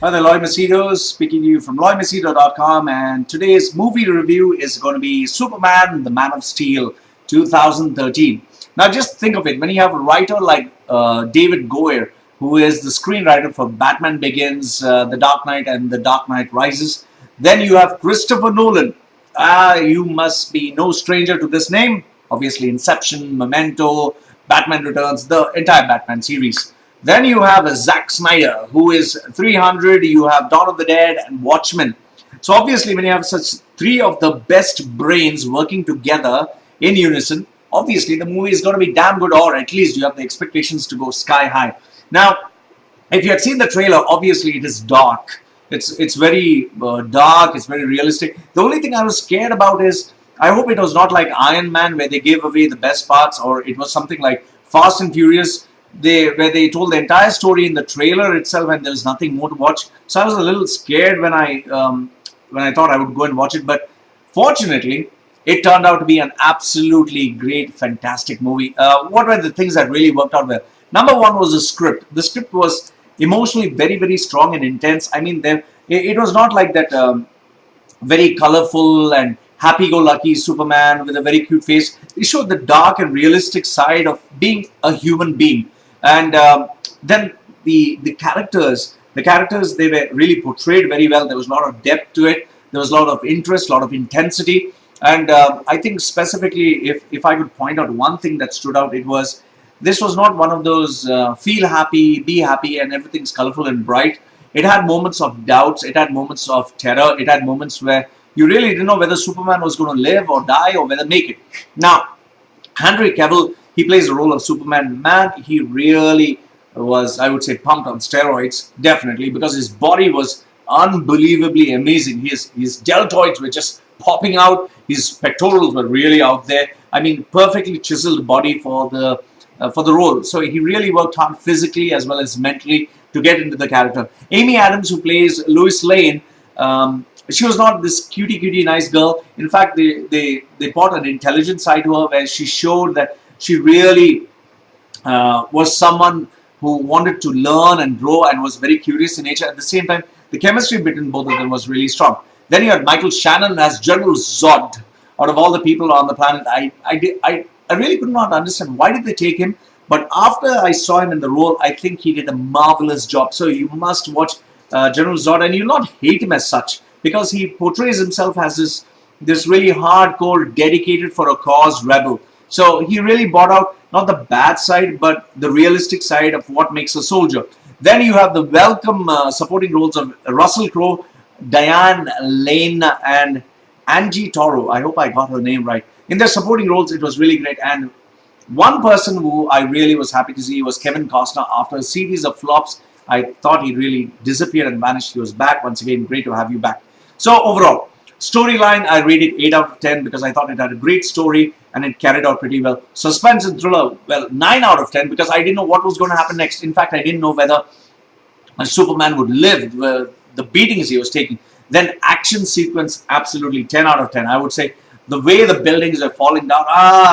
Hi there, Loy Machedo, speaking to you from loymachedo.com, and today's movie review is going to be Superman, the Man of Steel, 2013. Now just think of it, when you have a writer like David Goyer, who is the screenwriter for Batman Begins, The Dark Knight and The Dark Knight Rises, then you have Christopher Nolan. You must be no stranger to this name. Obviously Inception, Memento, Batman Returns, the entire Batman series. Then you have Zack Snyder, who is 300, you have Dawn of the Dead and Watchmen. So obviously when you have such three of the best brains working together in unison, obviously the movie is going to be damn good, or at least you have the expectations to go sky high. Now, if you had seen the trailer, obviously it is dark. It's very dark, it's very realistic. The only thing I was scared about is, I hope it was not like Iron Man where they gave away the best parts, or it was something like Fast and Furious, where they told the entire story in the trailer itself and there's nothing more to watch. So I was a little scared when I thought I would go and watch it, but fortunately it turned out to be an absolutely great, fantastic movie. What were the things that really worked out well? Number one was the script. The script was emotionally very, very strong and intense. I mean, it was not like that very colorful and happy-go-lucky Superman with a very cute face. It showed the dark and realistic side of being a human being. And then the characters, they were really portrayed very well. There was a lot of depth to it. There was a lot of interest, a lot of intensity. And I think specifically, if I could point out one thing that stood out, it was, this was not one of those feel happy, be happy, and everything's colorful and bright. It had moments of doubts. It had moments of terror. It had moments where you really didn't know whether Superman was going to live or die or whether make it. Now, Henry Cavill, he plays the role of Superman. Man, he really was, I would say, pumped on steroids, definitely, because his body was unbelievably amazing. His deltoids were just popping out. His pectorals were really out there. I mean, perfectly chiseled body for the role. So he really worked hard physically as well as mentally to get into the character. Amy Adams, who plays Lois Lane, she was not this cutie nice girl. In fact, they brought an intelligent side to her where she showed that she really was someone who wanted to learn and grow and was very curious in nature. At the same time, the chemistry between both of them was really strong. Then you had Michael Shannon as General Zod. Out of all the people on the planet, I really could not understand why did they take him. But after I saw him in the role, I think he did a marvelous job. So you must watch General Zod, and you'll not hate him as such, because he portrays himself as this really hardcore, dedicated for a cause rebel. So he really brought out not the bad side, but the realistic side of what makes a soldier. Then you have the welcome supporting roles of Russel Crowe, Diane Lane and Antje Traue. I hope I got her name right. In their supporting roles, it was really great. And one person who I really was happy to see was Kevin Kostner. After a series of flops, I thought he really disappeared and vanished. He was back once again. Great to have you back. So overall, storyline, I rated 8 out of 10 because I thought it had a great story and it carried out pretty well. Suspense and thriller, well, 9 out of 10 because I didn't know what was going to happen next. In fact, I didn't know whether Superman would live, the beatings he was taking. Then action sequence, absolutely 10 out of 10. I would say the way the buildings are falling down,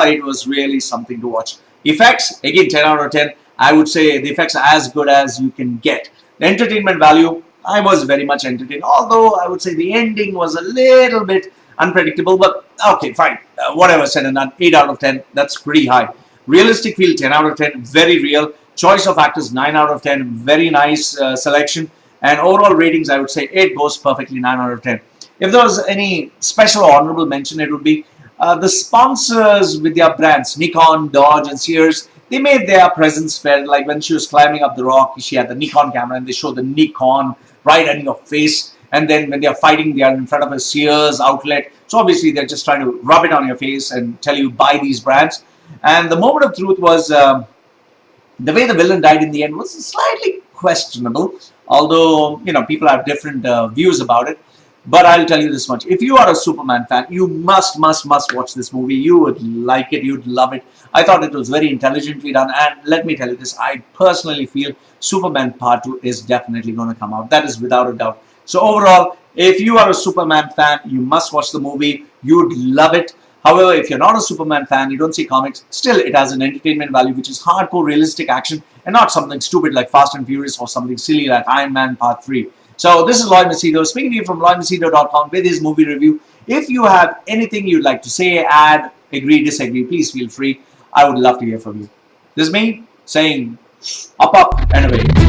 it was really something to watch. Effects, again, 10 out of 10. I would say the effects are as good as you can get. The entertainment value, I was very much entertained, although I would say the ending was a little bit unpredictable, but okay, fine. Whatever said and done, 8 out of 10, that's pretty high. Realistic feel, 10 out of 10, very real. Choice of actors, 9 out of 10, very nice selection. And overall ratings, I would say it goes perfectly 9 out of 10. If there was any special or honorable mention, it would be the sponsors with their brands, Nikon, Dodge, and Sears. They made their presence felt. Like when she was climbing up the rock, she had the Nikon camera and they showed the Nikon right in your face. And then when they are fighting, they are in front of a Sears outlet. So obviously they're just trying to rub it on your face and tell you buy these brands. And the moment of truth was the way the villain died in the end was slightly questionable. Although, people have different views about it. But I'll tell you this much. If you are a Superman fan, you must watch this movie. You would like it. You'd love it. I thought it was very intelligently done. And let me tell you this. I personally feel Superman Part 2 is definitely going to come out. That is without a doubt. So overall, if you are a Superman fan, you must watch the movie. You'd love it. However, if you're not a Superman fan, you don't see comics, still it has an entertainment value, which is hardcore realistic action and not something stupid like Fast and Furious or something silly like Iron Man Part 3. So this is Loy Machedo speaking to you from loymachedo.com with his movie review. If you have anything you'd like to say, add, agree, disagree, please feel free. I would love to hear from you. This is me saying up, up, and away.